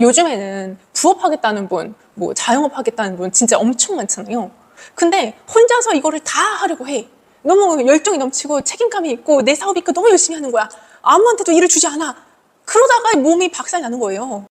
요즘에는 부업하겠다는 분, 뭐 자영업하겠다는 분 진짜 엄청 많잖아요. 근데 혼자서 이거를 다 하려고 해. 너무 열정이 넘치고 책임감이 있고 내 사업이니까 너무 열심히 하는 거야. 아무한테도 일을 주지 않아. 그러다가 몸이 박살나는 거예요.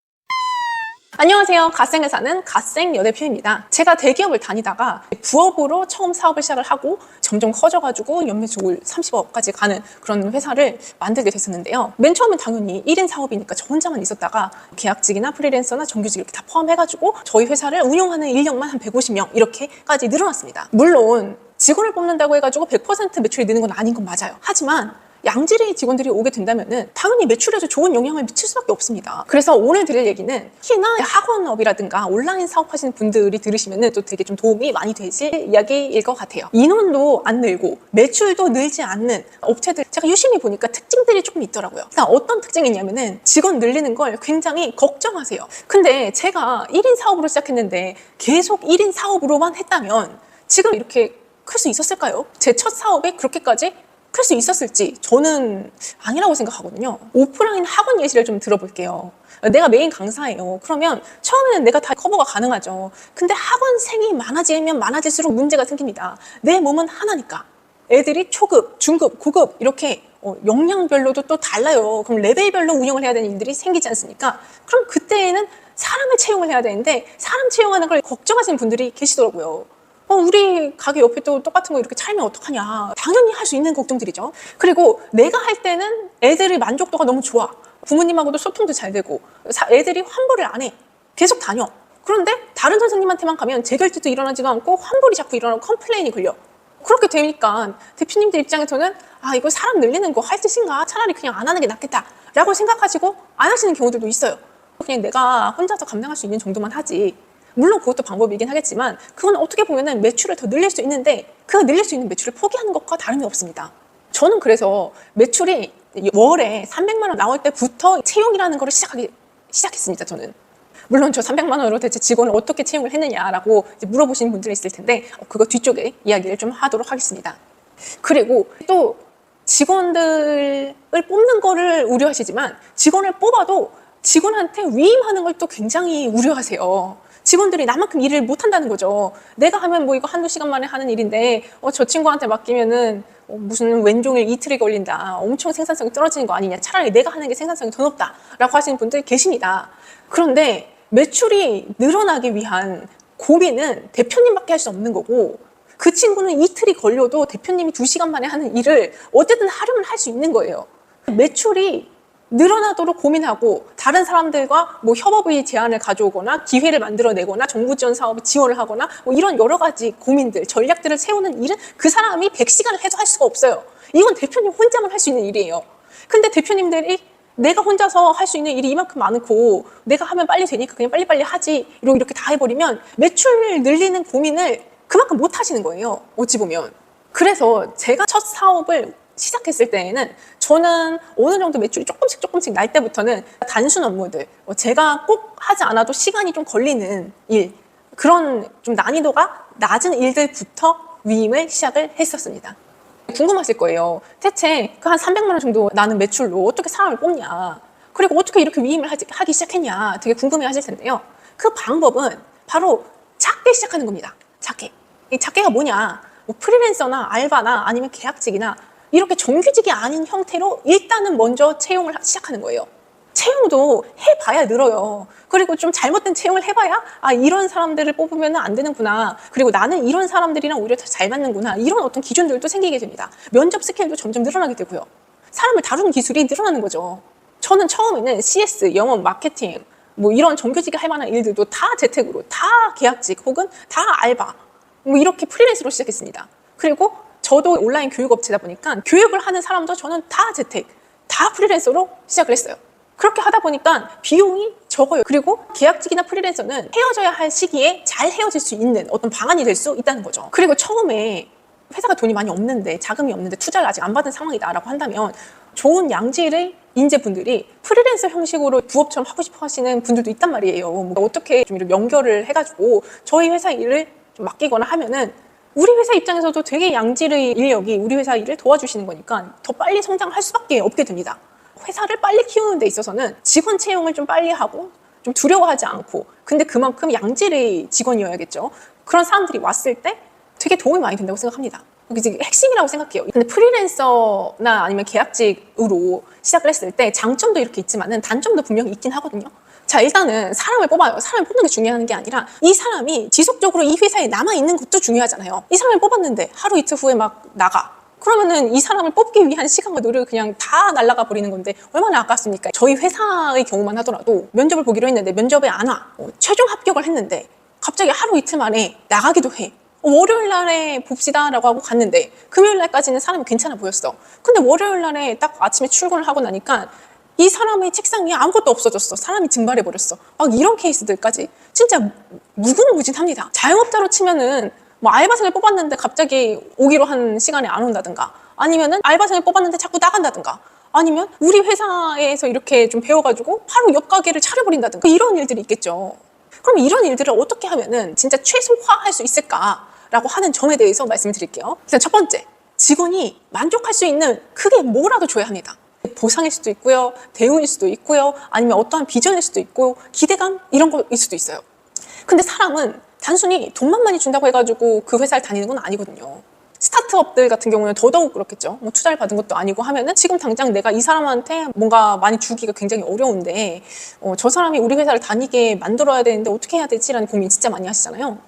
안녕하세요. 갓생을 사는 갓생 여대표입니다. 제가 대기업을 다니다가 부업으로 처음 사업을 시작을 하고 점점 커져가지고 연매출 30억까지 가는 그런 회사를 만들게 됐었는데요. 맨 처음엔 당연히 1인 사업이니까 저 혼자만 있었다가 계약직이나 프리랜서나 정규직 이렇게 다 포함해가지고 저희 회사를 운영하는 인력만 한 150명 이렇게까지 늘어났습니다. 물론 직원을 뽑는다고 해가지고 100% 매출이 느는 건 아닌 건 맞아요. 하지만 양질의 직원들이 오게 된다면 당연히 매출에도 좋은 영향을 미칠 수밖에 없습니다. 그래서 오늘 드릴 얘기는 특히나 학원업이라든가 온라인 사업하시는 분들이 들으시면 또 되게 좀 도움이 많이 되실 이야기일 것 같아요. 인원도 안 늘고 매출도 늘지 않는 업체들 제가 유심히 보니까 특징들이 조금 있더라고요. 어떤 특징이 있냐면은 직원 늘리는 걸 굉장히 걱정하세요. 근데 제가 1인 사업으로 시작했는데 계속 1인 사업으로만 했다면 지금 이렇게 클 수 있었을까요? 제 첫 사업에 그렇게까지 클 수 있었을지 저는 아니라고 생각하거든요. 오프라인 학원 예시를 좀 들어볼게요. 내가 메인 강사예요. 그러면 처음에는 내가 다 커버가 가능하죠. 근데 학원생이 많아지면 많아질수록 문제가 생깁니다. 내 몸은 하나니까. 애들이 초급, 중급, 고급 이렇게 역량별로도 또 달라요. 그럼 레벨별로 운영을 해야 되는 일들이 생기지 않습니까? 그럼 그때에는 사람을 채용을 해야 되는데 사람 채용하는 걸 걱정하시는 분들이 계시더라고요. 우리 가게 옆에 또 똑같은 거 이렇게 차리면 어떡하냐. 당연히 할 수 있는 걱정들이죠. 그리고 내가 할 때는 애들의 만족도가 너무 좋아. 부모님하고도 소통도 잘 되고 애들이 환불을 안 해. 계속 다녀. 그런데 다른 선생님한테만 가면 재결제도 일어나지도 않고 환불이 자꾸 일어나고 컴플레인이 걸려. 그렇게 되니까 대표님들 입장에서는 이거 사람 늘리는 거 할 뜻인가? 차라리 그냥 안 하는 게 낫겠다 라고 생각하시고 안 하시는 경우들도 있어요. 그냥 내가 혼자서 감당할 수 있는 정도만 하지. 물론 그것도 방법이긴 하겠지만 그건 어떻게 보면 매출을 더 늘릴 수 있는데 그 늘릴 수 있는 매출을 포기하는 것과 다름이 없습니다. 저는 그래서 매출이 월에 300만 원 나올 때부터 채용이라는 거를 시작했습니다. 저는. 물론 저 300만 원으로 대체 직원을 어떻게 채용을 했느냐라고 물어보시는 분들이 있을 텐데 그거 뒤쪽에 이야기를 좀 하도록 하겠습니다. 그리고 또 직원들을 뽑는 거를 우려하시지만 직원을 뽑아도 직원한테 위임하는 걸 또 굉장히 우려하세요. 직원들이 나만큼 일을 못한다는 거죠. 내가 하면 뭐 이거 한두 시간 만에 하는 일인데 저 친구한테 맡기면은 무슨 왼종일 이틀이 걸린다. 엄청 생산성이 떨어지는 거 아니냐. 차라리 내가 하는 게 생산성이 더 높다 라고 하시는 분들이 계십니다. 그런데 매출이 늘어나기 위한 고민은 대표님밖에 할 수 없는 거고 그 친구는 이틀이 걸려도 대표님이 2시간 만에 하는 일을 어쨌든 하루면 할 수 있는 거예요. 매출이 늘어나도록 고민하고 다른 사람들과 뭐 협업의 제안을 가져오거나 기회를 만들어내거나 정부 지원 사업에 지원을 하거나 뭐 이런 여러 가지 고민들, 전략들을 세우는 일은 그 사람이 100시간을 해도 할 수가 없어요. 이건 대표님 혼자만 할 수 있는 일이에요. 근데 대표님들이 내가 혼자서 할 수 있는 일이 이만큼 많고 내가 하면 빨리 되니까 그냥 빨리빨리 하지 이렇게 다 해버리면 매출을 늘리는 고민을 그만큼 못 하시는 거예요. 어찌 보면. 그래서 제가 첫 사업을 시작했을 때에는 저는 어느 정도 매출이 조금씩 날 때부터는 단순 업무들, 제가 꼭 하지 않아도 시간이 좀 걸리는 일, 그런 좀 난이도가 낮은 일들부터 위임을 시작을 했었습니다. 궁금하실 거예요. 대체 그 한 300만 원 정도 나는 매출로 어떻게 사람을 뽑냐, 그리고 어떻게 이렇게 위임을 하기 시작했냐 되게 궁금해 하실 텐데요. 그 방법은 바로 작게 시작하는 겁니다. 작게. 이 작게가 뭐냐, 뭐 프리랜서나 알바나 아니면 계약직이나 이렇게 정규직이 아닌 형태로 일단은 먼저 채용을 시작하는 거예요. 채용도 해봐야 늘어요. 그리고 좀 잘못된 채용을 해봐야 이런 사람들을 뽑으면 안 되는구나. 그리고 나는 이런 사람들이랑 오히려 더 잘 맞는구나. 이런 어떤 기준들도 생기게 됩니다. 면접 스킬도 점점 늘어나게 되고요. 사람을 다루는 기술이 늘어나는 거죠. 저는 처음에는 CS, 영업, 마케팅 뭐 이런 정규직이 할 만한 일들도 다 재택으로, 다 계약직 혹은 다 알바 뭐 이렇게 프리랜서로 시작했습니다. 그리고 저도 온라인 교육업체다 보니까 교육을 하는 사람도 저는 다 재택, 다 프리랜서로 시작을 했어요. 그렇게 하다 보니까 비용이 적어요. 그리고 계약직이나 프리랜서는 헤어져야 할 시기에 잘 헤어질 수 있는 어떤 방안이 될 수 있다는 거죠. 그리고 처음에 회사가 돈이 많이 없는데, 자금이 없는데 투자를 아직 안 받은 상황이다라고 한다면 좋은 양질의 인재분들이 프리랜서 형식으로 부업처럼 하고 싶어 하시는 분들도 있단 말이에요. 뭐 어떻게 좀 이렇게 연결을 해가지고 저희 회사 일을 좀 맡기거나 하면은 우리 회사 입장에서도 되게 양질의 인력이 우리 회사 일을 도와주시는 거니까 더 빨리 성장할 수밖에 없게 됩니다. 회사를 빨리 키우는 데 있어서는 직원 채용을 좀 빨리 하고 좀 두려워하지 않고, 근데 그만큼 양질의 직원이어야겠죠. 그런 사람들이 왔을 때 되게 도움이 많이 된다고 생각합니다. 이게 핵심이라고 생각해요. 근데 프리랜서나 아니면 계약직으로 시작을 했을 때 장점도 이렇게 있지만은 단점도 분명히 있긴 하거든요. 자, 일단은 사람을 뽑아요. 사람을 뽑는 게 중요한 게 아니라 이 사람이 지속적으로 이 회사에 남아있는 것도 중요하잖아요. 이 사람을 뽑았는데 하루 이틀 후에 막 나가. 그러면은 이 사람을 뽑기 위한 시간과 노력을 그냥 다 날아가 버리는 건데 얼마나 아깝습니까? 저희 회사의 경우만 하더라도 면접을 보기로 했는데 면접에 안 와. 최종 합격을 했는데 갑자기 하루 이틀 만에 나가기도 해. 월요일 날에 봅시다 라고 하고 갔는데 금요일 날까지는 사람이 괜찮아 보였어. 근데 월요일 날에 딱 아침에 출근을 하고 나니까 이 사람의 책상 위에 아무것도 없어졌어. 사람이 증발해 버렸어. 막 이런 케이스들까지 진짜 무궁무진합니다. 자영업자로 치면은 뭐 알바생을 뽑았는데 갑자기 오기로 한 시간에 안 온다든가, 아니면은 알바생을 뽑았는데 자꾸 나간다든가, 아니면 우리 회사에서 이렇게 좀 배워가지고 바로 옆 가게를 차려버린다든가, 이런 일들이 있겠죠. 그럼 이런 일들을 어떻게 하면은 진짜 최소화할 수 있을까라고 하는 점에 대해서 말씀을 드릴게요. 일단 첫 번째, 직원이 만족할 수 있는 크게 뭐라도 줘야 합니다. 보상일 수도 있고요, 대우일 수도 있고요, 아니면 어떠한 비전일 수도 있고, 기대감 이런 거일 수도 있어요. 근데 사람은 단순히 돈만 많이 준다고 해가지고 그 회사를 다니는 건 아니거든요. 스타트업들 같은 경우는 더더욱 그렇겠죠. 뭐 투자를 받은 것도 아니고 하면은 지금 당장 내가 이 사람한테 뭔가 많이 주기가 굉장히 어려운데 저 사람이 우리 회사를 다니게 만들어야 되는데 어떻게 해야 되지라는 고민 진짜 많이 하시잖아요.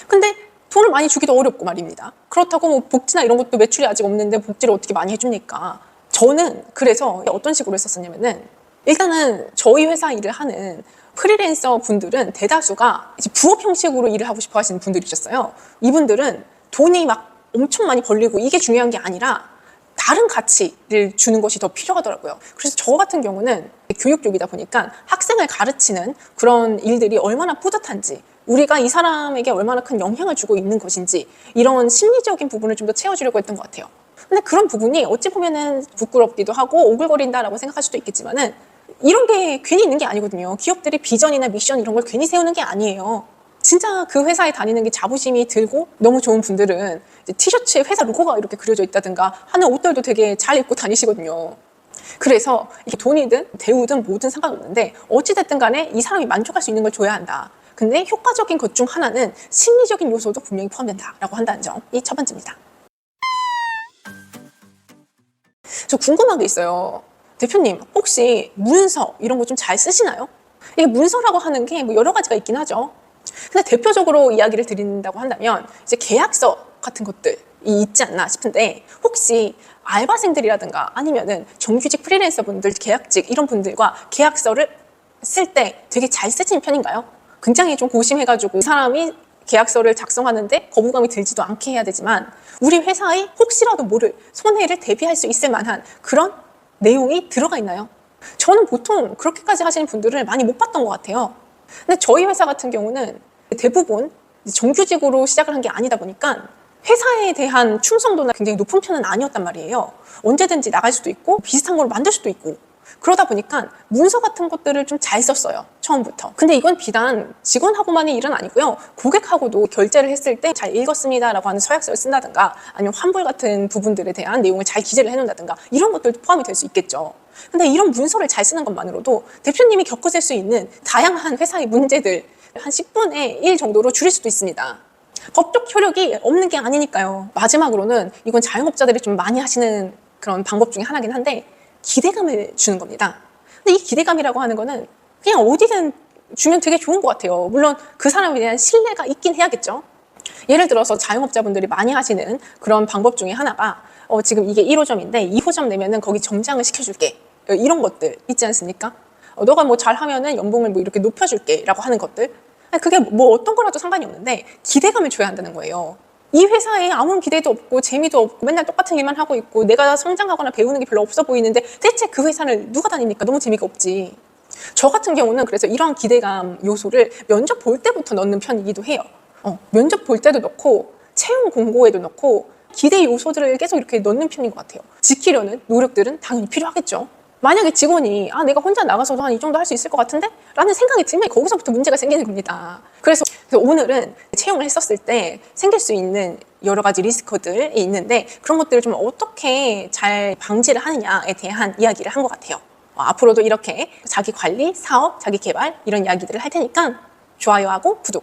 근데 돈을 많이 주기도 어렵고 말입니다. 그렇다고 뭐 복지나 이런 것도 매출이 아직 없는데 복지를 어떻게 많이 해줍니까? 저는 그래서 어떤 식으로 했었냐면은, 일단은 저희 회사 일을 하는 프리랜서 분들은 대다수가 이제 부업 형식으로 일을 하고 싶어 하시는 분들이셨어요. 이분들은 돈이 막 엄청 많이 벌리고 이게 중요한 게 아니라 다른 가치를 주는 것이 더 필요하더라고요. 그래서 저 같은 경우는 교육 쪽이다 보니까 학생을 가르치는 그런 일들이 얼마나 뿌듯한지, 우리가 이 사람에게 얼마나 큰 영향을 주고 있는 것인지, 이런 심리적인 부분을 좀 더 채워주려고 했던 것 같아요. 근데 그런 부분이 어찌 보면은 부끄럽기도 하고 오글거린다라고 생각할 수도 있겠지만은, 이런 게 괜히 있는 게 아니거든요. 기업들이 비전이나 미션 이런 걸 괜히 세우는 게 아니에요. 진짜 그 회사에 다니는 게 자부심이 들고 너무 좋은 분들은 티셔츠에 회사 로고가 이렇게 그려져 있다든가 하는 옷들도 되게 잘 입고 다니시거든요. 그래서 이게 돈이든 대우든 뭐든 상관없는데 어찌됐든 간에 이 사람이 만족할 수 있는 걸 줘야 한다. 근데 효과적인 것 중 하나는 심리적인 요소도 분명히 포함된다라고 한다는 점이 첫 번째입니다. 저 궁금한 게 있어요. 대표님, 혹시 문서 이런 거 좀 잘 쓰시나요? 이게 문서라고 하는 게 뭐 여러 가지가 있긴 하죠. 근데 대표적으로 이야기를 드린다고 한다면 이제 계약서 같은 것들이 있지 않나 싶은데, 혹시 알바생들이라든가 아니면은 정규직 프리랜서 분들, 계약직 이런 분들과 계약서를 쓸 때 되게 잘 쓰시는 편인가요? 굉장히 좀 고심해가지고 사람이 계약서를 작성하는데 거부감이 들지도 않게 해야 되지만 우리 회사에 혹시라도 모를 손해를 대비할 수 있을 만한 그런 내용이 들어가 있나요? 저는 보통 그렇게까지 하시는 분들을 많이 못 봤던 것 같아요. 근데 저희 회사 같은 경우는 대부분 정규직으로 시작을 한 게 아니다 보니까 회사에 대한 충성도나 굉장히 높은 편은 아니었단 말이에요. 언제든지 나갈 수도 있고 비슷한 걸 만들 수도 있고, 그러다 보니까 문서 같은 것들을 좀 잘 썼어요, 처음부터. 근데 이건 비단 직원하고만의 일은 아니고요. 고객하고도 결제를 했을 때 잘 읽었습니다라고 하는 서약서를 쓴다든가, 아니면 환불 같은 부분들에 대한 내용을 잘 기재를 해놓는다든가, 이런 것들도 포함이 될 수 있겠죠. 근데 이런 문서를 잘 쓰는 것만으로도 대표님이 겪으실 수 있는 다양한 회사의 문제들 한 10분의 1 정도로 줄일 수도 있습니다. 법적 효력이 없는 게 아니니까요. 마지막으로는 이건 자영업자들이 좀 많이 하시는 그런 방법 중에 하나긴 한데, 기대감을 주는 겁니다. 근데 이 기대감이라고 하는 거는 그냥 어디든 주면 되게 좋은 것 같아요. 물론 그 사람에 대한 신뢰가 있긴 해야겠죠. 예를 들어서 자영업자분들이 많이 하시는 그런 방법 중에 하나가 지금 이게 1호점인데 2호점 내면은 거기 점장을 시켜줄게, 이런 것들 있지 않습니까? 너가 뭐 잘하면은 연봉을 뭐 이렇게 높여줄게 라고 하는 것들, 그게 뭐 어떤 거라도 상관이 없는데 기대감을 줘야 한다는 거예요. 이 회사에 아무런 기대도 없고 재미도 없고 맨날 똑같은 일만 하고 있고 내가 성장하거나 배우는 게 별로 없어 보이는데 대체 그 회사를 누가 다니니까 너무 재미가 없지. 저 같은 경우는 그래서 이런 기대감 요소를 면접 볼 때부터 넣는 편이기도 해요. 면접 볼 때도 넣고 채용 공고에도 넣고 기대 요소들을 계속 이렇게 넣는 편인 것 같아요. 지키려는 노력들은 당연히 필요하겠죠. 만약에 직원이 내가 혼자 나가서도 한 이 정도 할 수 있을 것 같은데? 라는 생각이 들면 거기서부터 문제가 생기는 겁니다. 그래서 오늘은 채용을 했었을 때 생길 수 있는 여러 가지 리스크들이 있는데 그런 것들을 좀 어떻게 잘 방지를 하느냐에 대한 이야기를 한 것 같아요. 앞으로도 이렇게 자기 관리, 사업, 자기 개발 이런 이야기들을 할 테니까 좋아요하고 구독